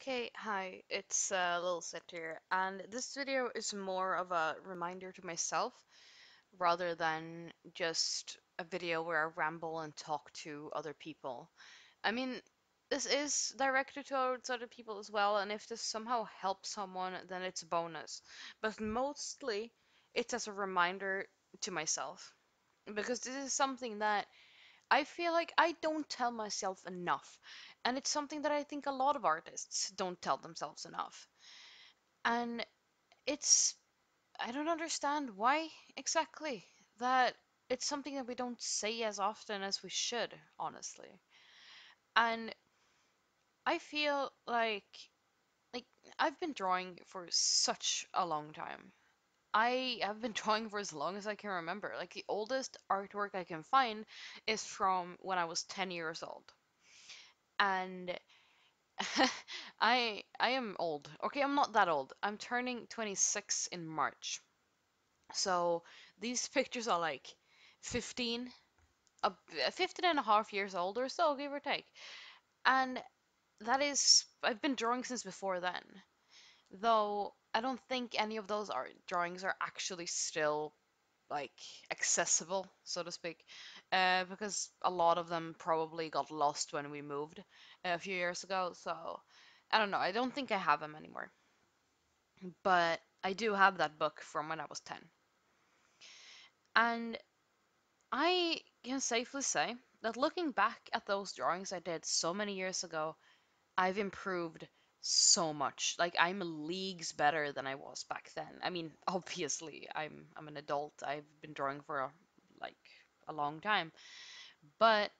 Okay, hi, it's LittleSatyr, and this video is more of a reminder to myself rather than just a video where I ramble and talk to other people. I mean, this is directed towards other people as well, and if this somehow helps someone, then it's a bonus. But mostly, it's as a reminder to myself, because this is something that I feel like I don't tell myself enough. And it's something that I think a lot of artists don't tell themselves enough. And it's, I don't understand why exactly that it's something that we don't say as often as we should, honestly. And I feel like I've been drawing for such a long time. I have been drawing for as long as I can remember. Like the oldest artwork I can find is from when I was 10 years old. And I am old. Okay, I'm not that old. I'm turning 26 in March. So these pictures are like 15, 15 and a half years old or so, give or take. And that is, I've been drawing since before then. Though I don't think any of those art drawings are actually still like accessible, so to speak, because a lot of them probably got lost when we moved a few years ago. So I don't know. I don't think I have them anymore, but I do have that book from when I was 10. And I can safely say that looking back at those drawings I did so many years ago, I've improved so much. Like I'm leagues better than I was back then. I mean, obviously, I'm an adult. I've been drawing for like a long time, but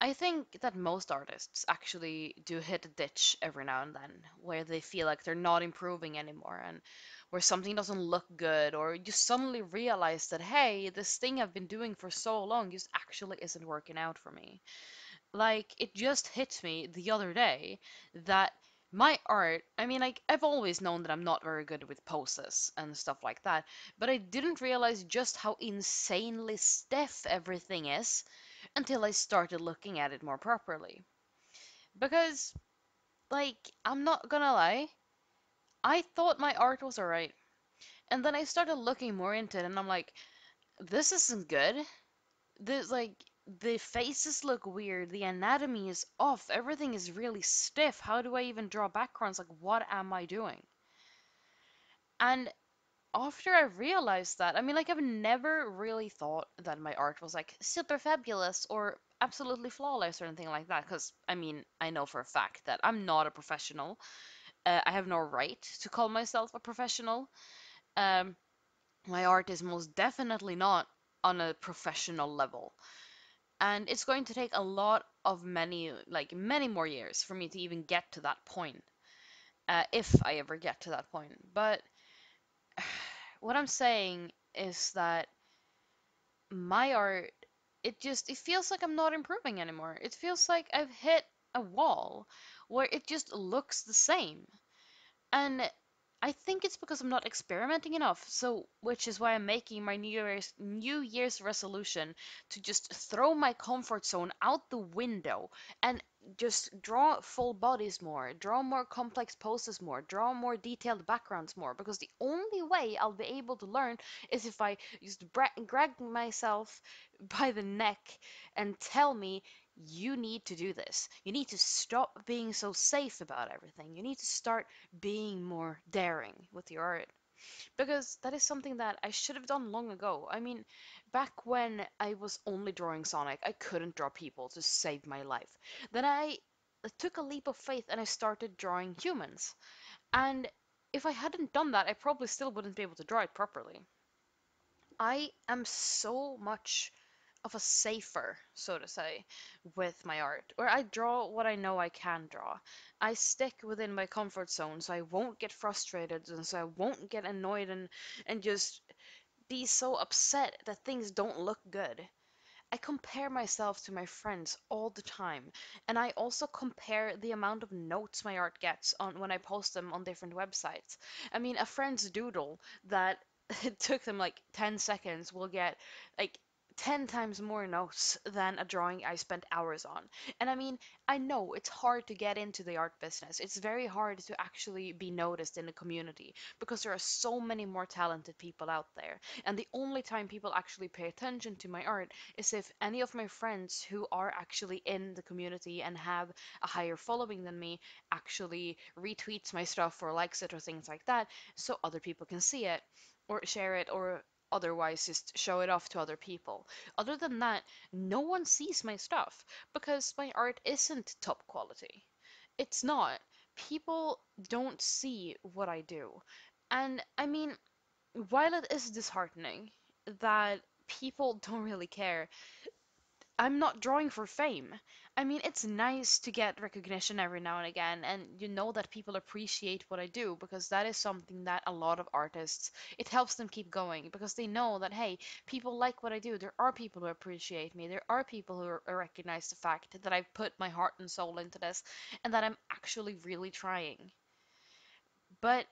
I think that most artists actually do hit a ditch every now and then where they feel like they're not improving anymore and where something doesn't look good, or you suddenly realize that, hey, this thing I've been doing for so long just actually isn't working out for me. Like, it just hit me the other day that my art, I mean, like, I've always known that I'm not very good with poses and stuff like that, but I didn't realize just how insanely stiff everything is until I started looking at it more properly. Because, like, I'm not gonna lie, I thought my art was alright. And then I started looking more into it, and I'm like, this isn't good. This, like, the faces look weird, the anatomy is off, everything is really stiff. How do I even draw backgrounds? Like, what am I doing? And after I realized that, I mean, like, I've never really thought that my art was like super fabulous or absolutely flawless or anything like that. Because, I mean, I know for a fact that I'm not a professional. I have no right to call myself a professional. Um, my art is most definitely not on a professional level. And it's going to take a lot of many more years for me to even get to that point, if I ever get to that point. But what I'm saying is that my art, it feels like I'm not improving anymore. It feels like I've hit a wall where it just looks the same. And I think it's because I'm not experimenting enough. So, which is why I'm making my New Year's resolution to just throw my comfort zone out the window and just draw full bodies more, draw more complex poses more, draw more detailed backgrounds more. Because the only way I'll be able to learn is if I just grab myself by the neck and tell me, you need to do this. You need to stop being so safe about everything. You need to start being more daring with your art. Because that is something that I should have done long ago. I mean, back when I was only drawing Sonic, I couldn't draw people to save my life. Then I took a leap of faith and I started drawing humans. And if I hadn't done that, I probably still wouldn't be able to draw it properly. I am so much of a safer, so to say, with my art, where I draw what I know I can draw. I stick within my comfort zone so I won't get frustrated and so I won't get annoyed and just be so upset that things don't look good. I compare myself to my friends all the time, and I also compare the amount of notes my art gets on when I post them on different websites. I mean, a friend's doodle that it took them like 10 seconds will get like 10 times more notes than a drawing I spent hours on. And I mean, I know it's hard to get into the art business. It's very hard to actually be noticed in the community because there are so many more talented people out there. And the only time people actually pay attention to my art is if any of my friends who are actually in the community and have a higher following than me actually retweets my stuff or likes it or things like that so other people can see it or share it or otherwise just show it off to other people. Other than that, no one sees my stuff because my art isn't top quality. It's not. People don't see what I do. And I mean, while it is disheartening that people don't really care, I'm not drawing for fame. I mean, it's nice to get recognition every now and again, and you know that people appreciate what I do because that is something that a lot of artists, it helps them keep going because they know that, hey, people like what I do. There are people who appreciate me. There are people who recognize the fact that I've put my heart and soul into this and that I'm actually really trying. But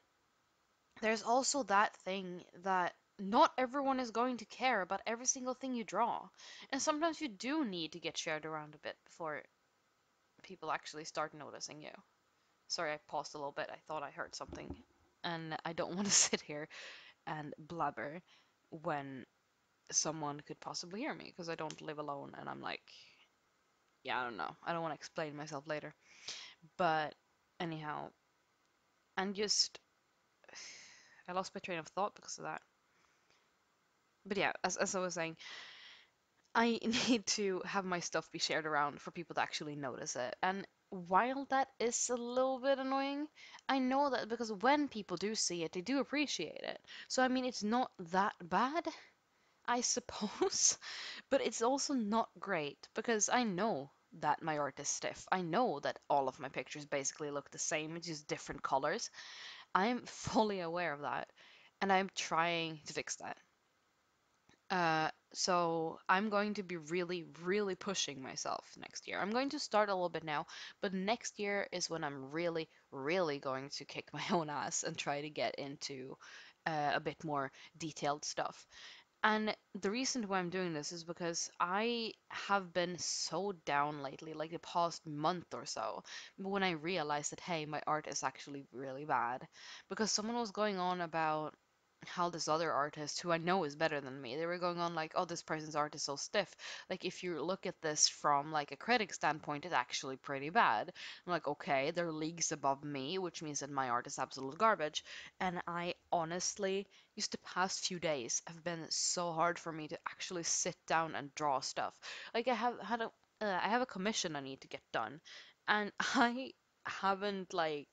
there's also that thing that not everyone is going to care about every single thing you draw. And sometimes you do need to get shared around a bit before people actually start noticing you. Sorry, I paused a little bit. I thought I heard something. And I don't want to sit here and blabber when someone could possibly hear me because I don't live alone and I'm like, yeah, I don't know. I don't want to explain myself later. But anyhow, and just I lost my train of thought because of that. But yeah, as I was saying, I need to have my stuff be shared around for people to actually notice it. And while that is a little bit annoying, I know that because when people do see it, they do appreciate it. So, I mean, it's not that bad, I suppose, but it's also not great because I know that my art is stiff. I know that all of my pictures basically look the same, it's just different colors. I'm fully aware of that, and I'm trying to fix that. So I'm going to be really, really pushing myself next year. I'm going to start a little bit now, but next year is when I'm really, really going to kick my own ass and try to get into a bit more detailed stuff. And the reason why I'm doing this is because I have been so down lately, like the past month or so, when I realized that, hey, my art is actually really bad. Because someone was going on about how this other artist, who I know is better than me, they were going on like, oh, this person's art is so stiff. Like, if you look at this from like a critic standpoint, it's actually pretty bad. I'm like, okay, they're leagues above me, which means that my art is absolute garbage. And I honestly just the past few days have been so hard for me to actually sit down and draw stuff. Like I have a commission I need to get done, and I haven't I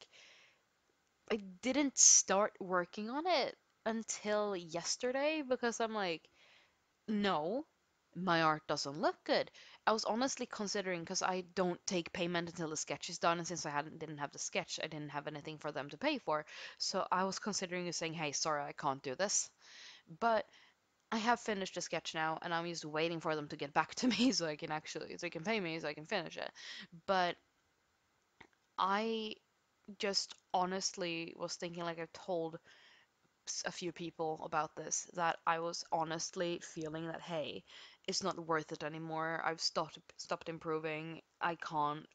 didn't start working on it until yesterday because I'm like, no, my art doesn't look good. I was honestly considering because I don't take payment until the sketch is done, and since I hadn't didn't have the sketch, I didn't have anything for them to pay for. So I was considering just saying, hey, sorry, I can't do this. But I have finished the sketch now, and I'm just waiting for them to get back to me so I can actually, so they can pay me so I can finish it. But I just honestly was thinking, like I've told a few people about this, that I was honestly feeling that, hey, it's not worth it anymore. I've stopped improving. I can't.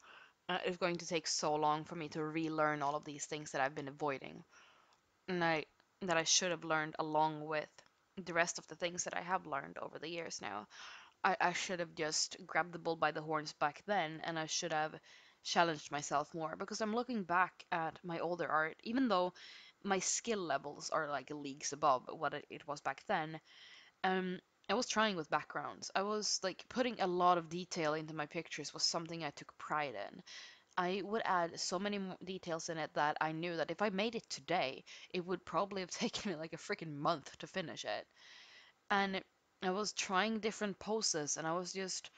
It's going to take so long for me to relearn all of these things that I've been avoiding, and I should have learned along with the rest of the things that I have learned over the years now. I should have just grabbed the bull by the horns back then, and I should have challenged myself more because I'm looking back at my older art, even though my skill levels are like leagues above what it was back then. Um, I was trying with backgrounds. I was like putting a lot of detail into my pictures was something I took pride in. I would add so many details in it that I knew that if I made it today, it would probably have taken me like a freaking month to finish it. And I was trying different poses and I was just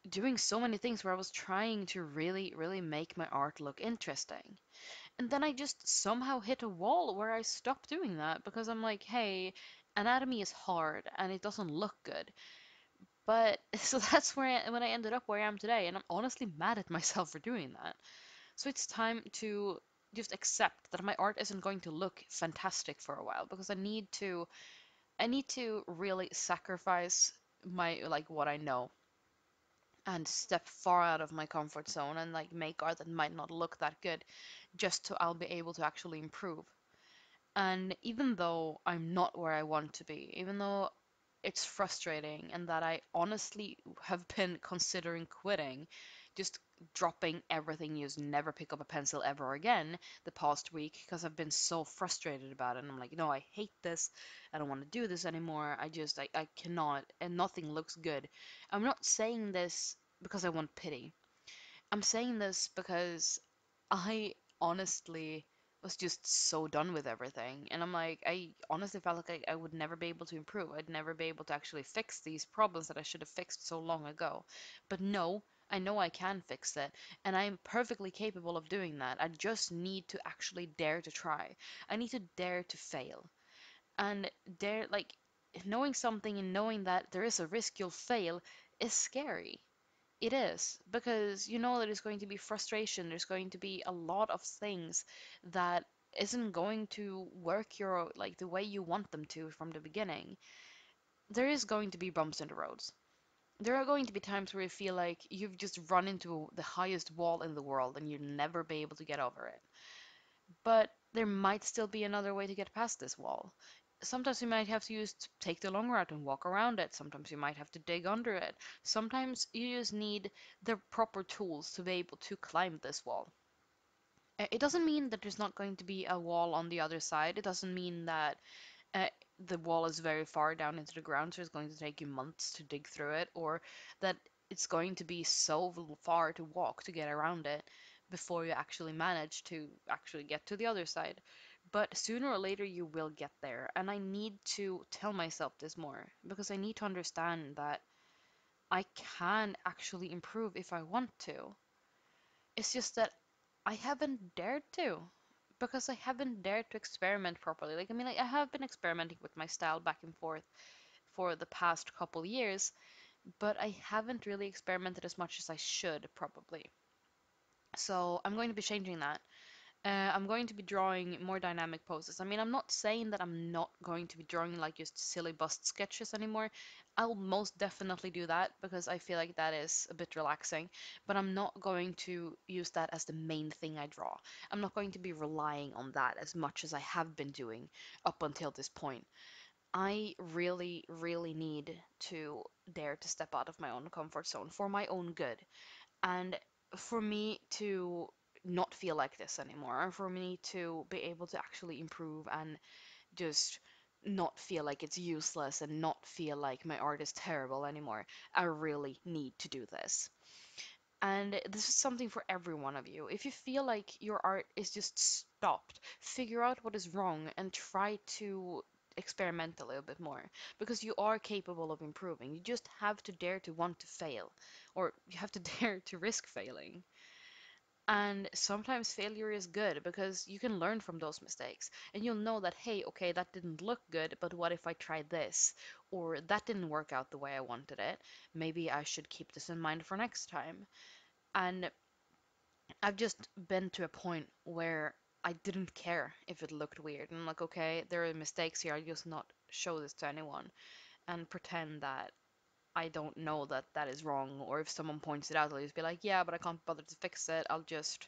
doing so many things where I was trying to really, really make my art look interesting. And then I just somehow hit a wall where I stopped doing that because I'm like, hey, anatomy is hard and it doesn't look good. But so that's when I ended up where I am today, and I'm honestly mad at myself for doing that. So it's time to just accept that my art isn't going to look fantastic for a while because I need to really sacrifice my like what I know and step far out of my comfort zone and like make art that might not look that good just so I'll be able to actually improve. And even though I'm not where I want to be, even though it's frustrating and that I honestly have been considering quitting, just dropping everything, just never pick up a pencil ever again the past week because I've been so frustrated about it. And I'm like, no, I hate this. I don't want to do this anymore. I cannot, and nothing looks good. I'm not saying this because I want pity. I'm saying this because I honestly was just so done with everything. And I'm like, I honestly felt like I would never be able to improve. I'd never be able to actually fix these problems that I should have fixed so long ago. But no, I know I can fix it. And I'm perfectly capable of doing that. I just need to actually dare to try. I need to dare to fail. And dare, like, knowing something and knowing that there is a risk you'll fail is scary. It is, because you know that there's going to be frustration, there's going to be a lot of things that isn't going to work your like the way you want them to from the beginning. There is going to be bumps in the roads. There are going to be times where you feel like you've just run into the highest wall in the world and you'll never be able to get over it. But there might still be another way to get past this wall. Sometimes you might have to take the long route and walk around it. Sometimes you might have to dig under it. Sometimes you just need the proper tools to be able to climb this wall. It doesn't mean that there's not going to be a wall on the other side. It doesn't mean that uh, the wall is very far down into the ground, so it's going to take you months to dig through it, or that it's going to be so far to walk to get around it before you actually manage to actually get to the other side. But sooner or later, you will get there. And I need to tell myself this more because I need to understand that I can actually improve if I want to. It's just that I haven't dared to because I haven't dared to experiment properly. Like, I mean, like, I have been experimenting with my style back and forth for the past couple years, but I haven't really experimented as much as I should probably. So I'm going to be changing that. I'm going to be drawing more dynamic poses. I mean, I'm not saying that I'm not going to be drawing like just silly bust sketches anymore. I'll most definitely do that because I feel like that is a bit relaxing, but I'm not going to use that as the main thing I draw. I'm not going to be relying on that as much as I have been doing up until this point. I really, really need to dare to step out of my own comfort zone for my own good and for me to not feel like this anymore, and for me to be able to actually improve and just not feel like it's useless and not feel like my art is terrible anymore, I really need to do this. And this is something for every one of you. If you feel like your art is just stopped, figure out what is wrong and try to experiment a little bit more because you are capable of improving. You just have to dare to want to fail, or you have to dare to risk failing. And sometimes failure is good because you can learn from those mistakes and you'll know that, hey, okay, that didn't look good, but what if I tried this? Or that didn't work out the way I wanted it. Maybe I should keep this in mind for next time. And I've just been to a point where I didn't care if it looked weird. And I'm like, okay, there are mistakes here. I'll just not show this to anyone and pretend that I don't know that that is wrong. Or if someone points it out, I'll just be like, yeah, but I can't bother to fix it. I'll just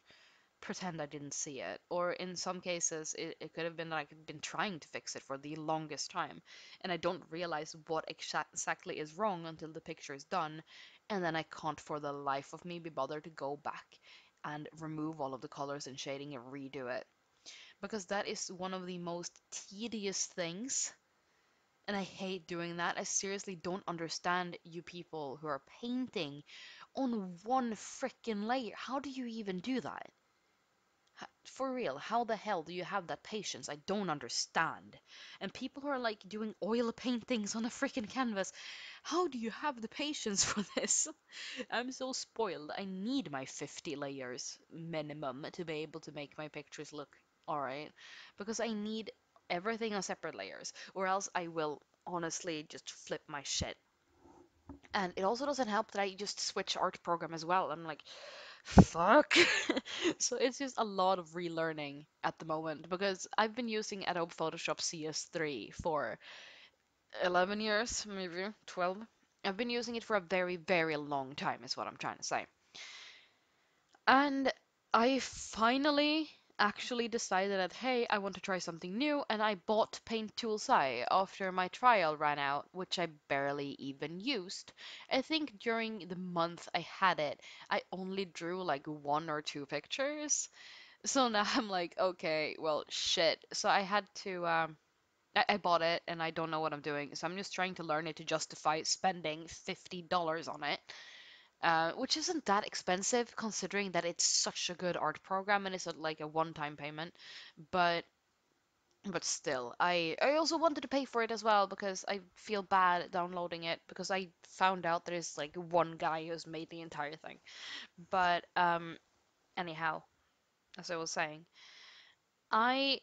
pretend I didn't see it. Or in some cases, it could have been that I've been trying to fix it for the longest time, and I don't realize what exactly is wrong until the picture is done, and then I can't for the life of me be bothered to go back and remove all of the colors and shading and redo it. Because that is one of the most tedious things, and I hate doing that. I seriously don't understand you people who are painting on one freaking layer. How do you even do that? For real, how the hell do you have that patience? I don't understand. And people who are like doing oil paintings on a freaking canvas, how do you have the patience for this? I'm so spoiled. I need my 50 layers minimum to be able to make my pictures look alright. Because I need everything on separate layers, or else I will honestly just flip my shit. And it also doesn't help that I just switch art program as well. I'm like, fuck. So it's just a lot of relearning at the moment because I've been using Adobe Photoshop CS3 for 11 years, maybe 12. I've been using it for a very, very long time, is what I'm trying to say. And I finally actually decided that, hey, I want to try something new, and I bought Paint Tools I after my trial ran out, which I barely even used. I think during the month I had it, I only drew like one or two pictures. So now I'm like, okay, well, shit. So I had to, I bought it and I don't know what I'm doing. So I'm just trying to learn it to justify spending $50 on it, which isn't that expensive considering that it's such a good art program and it's like a one-time payment. But still, I also wanted to pay for it as well because I feel bad downloading it because I found out there's like one guy who's made the entire thing. But anyhow, as I was saying, I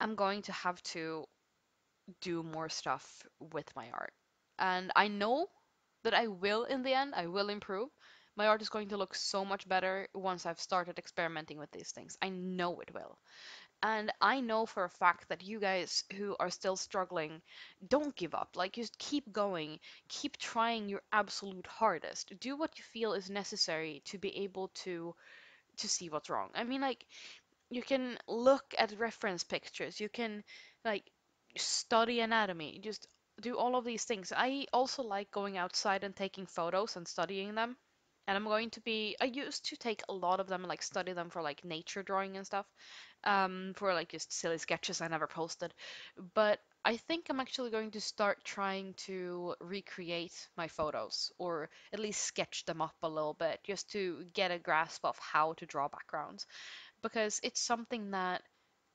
am going to have to do more stuff with my art. And I know that I will in the end, I will improve. My art is going to look so much better once I've started experimenting with these things. I know it will. And I know for a fact that you guys who are still struggling, don't give up. Like, just keep going. Keep trying your absolute hardest. Do what you feel is necessary to be able to see what's wrong. I mean, like, you can look at reference pictures, you can like study anatomy, just do all of these things. I also like going outside and taking photos and studying them. And I used to take a lot of them and like study them for like nature drawing and stuff, for like just silly sketches I never posted. But I think I'm actually going to start trying to recreate my photos, or at least sketch them up a little bit, just to get a grasp of how to draw backgrounds, because it's something that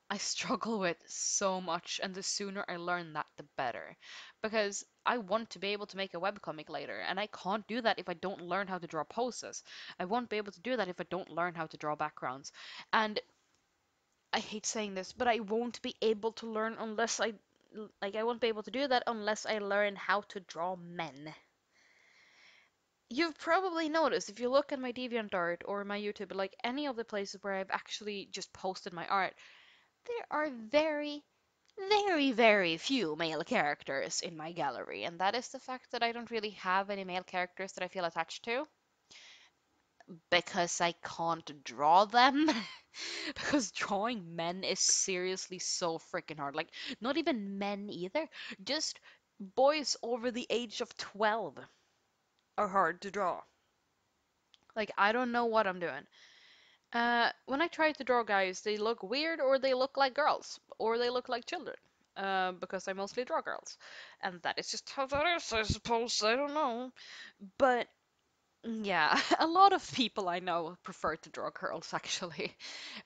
I struggle with so much, and the sooner I learn that, the better. Because I want to be able to make a webcomic later, and I can't do that if I don't learn how to draw poses. I won't be able to do that if I don't learn how to draw backgrounds. And I hate saying this, but I won't be able to learn unless I won't be able to do that unless I learn how to draw men. You've probably noticed if you look at my DeviantArt or my YouTube, like any of the places where I've actually just posted my art, there are very, very, very few male characters in my gallery, and that is the fact that I don't really have any male characters that I feel attached to because I can't draw them. Because drawing men is seriously so freaking hard. Like, not even men either, just boys over the age of 12 are hard to draw. Like, I don't know what I'm doing. When I try to draw guys, they look weird, or they look like girls, or they look like children. Because I mostly draw girls. And that is just how that is, I suppose. I don't know. But yeah, a lot of people I know prefer to draw girls, actually.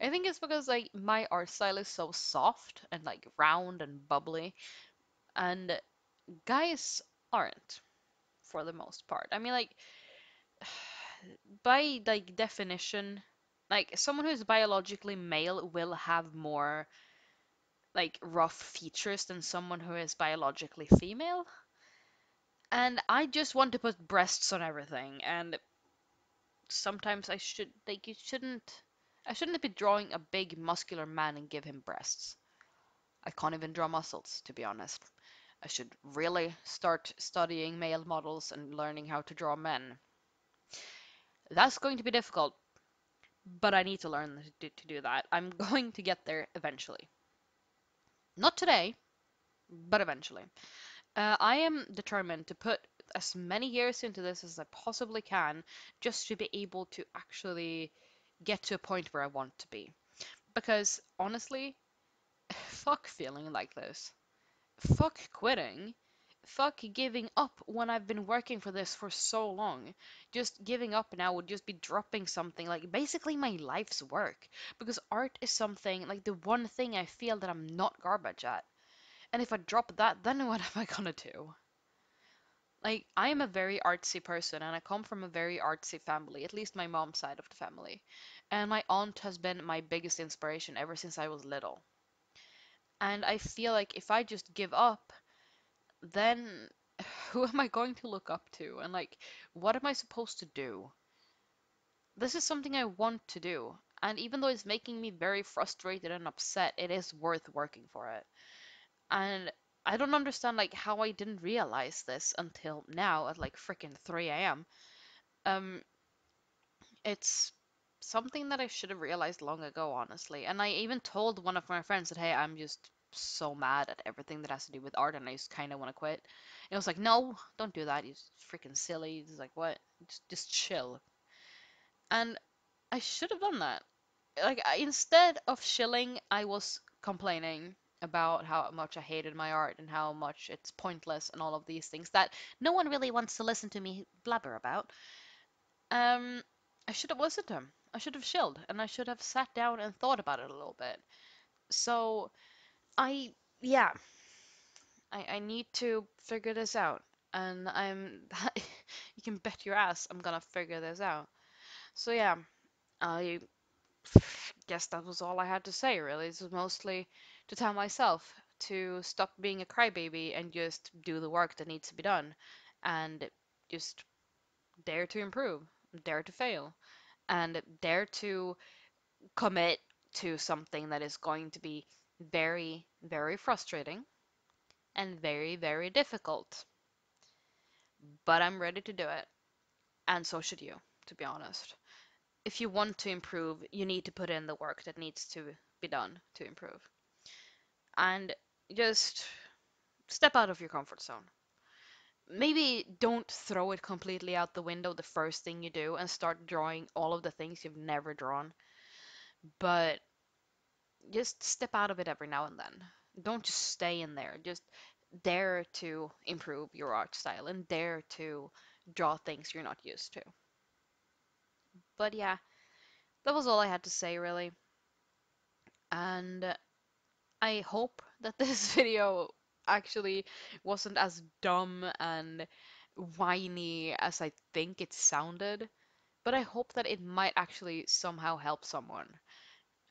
I think it's because like my art style is so soft and like round and bubbly, and guys aren't for the most part. I mean, like, by like definition, like someone who's biologically male will have more like rough features than someone who is biologically female. And I just want to put breasts on everything, and sometimes I shouldn't be drawing a big muscular man and give him breasts. I can't even draw muscles, to be honest. I should really start studying male models and learning how to draw men. That's going to be difficult, but I need to learn to do that. I'm going to get there eventually. Not today, but eventually. I am determined to put as many years into this as I possibly can just to be able to actually get to a point where I want to be. Because honestly, fuck feeling like this. Fuck quitting. Fuck giving up when I've been working for this for so long. Just giving up now would just be dropping something like basically my life's work. Because art is something like the one thing I feel that I'm not garbage at. And if I drop that, then what am I gonna do? Like, I am a very artsy person and I come from a very artsy family, at least my mom's side of the family. And my aunt has been my biggest inspiration ever since I was little. And I feel like if I just give up, then who am I going to look up to? And like, what am I supposed to do? This is something I want to do. And even though it's making me very frustrated and upset, it is worth working for it. And I don't understand like how I didn't realize this until now at like freaking 3 a.m. Um, it's something that I should have realized long ago, honestly. And I even told one of my friends that, hey, I'm just so mad at everything that has to do with art and I just kind of want to quit. And I was like, no, don't do that. You're freaking silly. He's like, what? Just chill. And I should have done that. Like, instead of chilling, I was complaining about how much I hated my art and how much it's pointless and all of these things that no one really wants to listen to me blabber about. Um, I should have listened to him. I should have chilled and I should have sat down and thought about it a little bit. So I, yeah, I need to figure this out. And you can bet your ass I'm gonna figure this out. So yeah, I guess that was all I had to say, really. This was mostly to tell myself to stop being a crybaby and just do the work that needs to be done and just dare to improve, dare to fail, and dare to commit to something that is going to be very, very frustrating and very, very difficult. But I'm ready to do it, and so should you, to be honest. If you want to improve, you need to put in the work that needs to be done to improve. And just step out of your comfort zone. Maybe don't throw it completely out the window the first thing you do and start drawing all of the things you've never drawn, but just step out of it every now and then. Don't just stay in there. Just dare to improve your art style and dare to draw things you're not used to. But yeah, that was all I had to say, really. And I hope that this video actually wasn't as dumb and whiny as I think it sounded, but I hope that it might actually somehow help someone.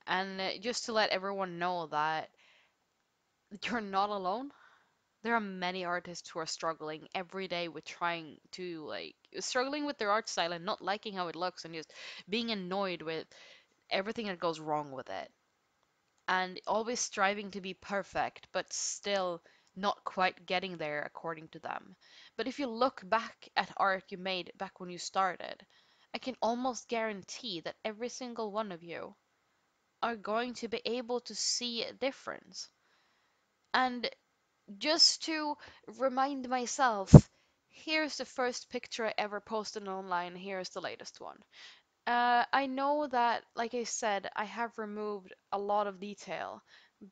And just to let everyone know that you're not alone. There are many artists who are struggling every day with trying to like struggling with their art style and not liking how it looks and just being annoyed with everything that goes wrong with it and always striving to be perfect but still not quite getting there according to them. But if you look back at art you made back when you started, I can almost guarantee that every single one of you are going to be able to see a difference. And just to remind myself, here's the first picture I ever posted online, here's the latest one. I know that, like I said, I have removed a lot of detail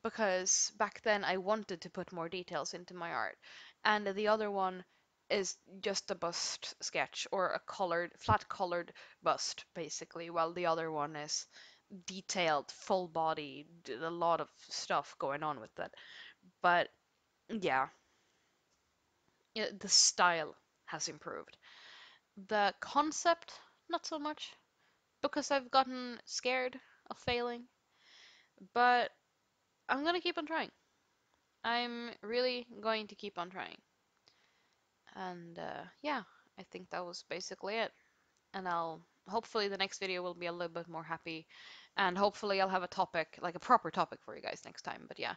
because back then I wanted to put more details into my art. And the other one is just a bust sketch or a flat colored bust, basically, while the other one is detailed, full body, a lot of stuff going on with it. But yeah, the style has improved. The concept, not so much, because I've gotten scared of failing, but I'm gonna keep on trying. I'm really going to keep on trying. And yeah, I think that was basically it. And I'll hopefully the next video will be a little bit more happy, and hopefully I'll have a topic, like a proper topic for you guys next time. But yeah,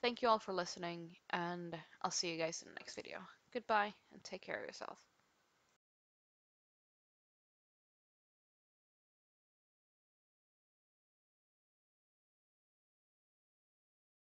thank you all for listening, and I'll see you guys in the next video. Goodbye, and take care of yourself.